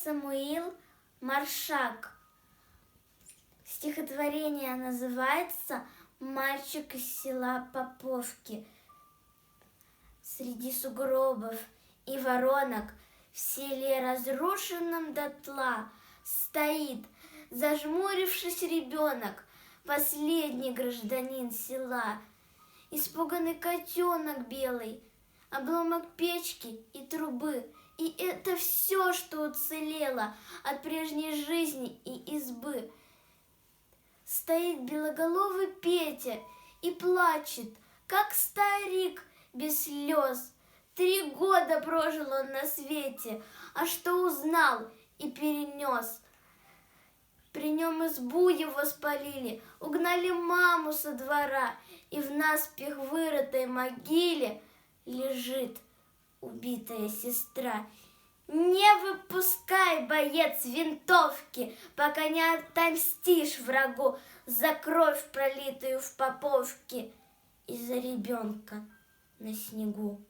Самуил Маршак. Стихотворение называется «Мальчик из села Поповки». Среди сугробов и воронок в селе, разрушенном дотла, стоит, зажмурившись, ребенок, последний гражданин села. Испуганный котенок белый, обломок печки и трубы, и это все, что уцелело от прежней жизни и избы. Стоит белоголовый Петя и плачет, как старик без слез. 3 года прожил он на свете, а что узнал и перенес. При нем избу его спалили, угнали маму со двора, и в наспех вырытой могиле лежит убитая сестра. Не выпускай, боец, винтовки, пока не отомстишь врагу за кровь, пролитую в Поповке, и за ребенка на снегу.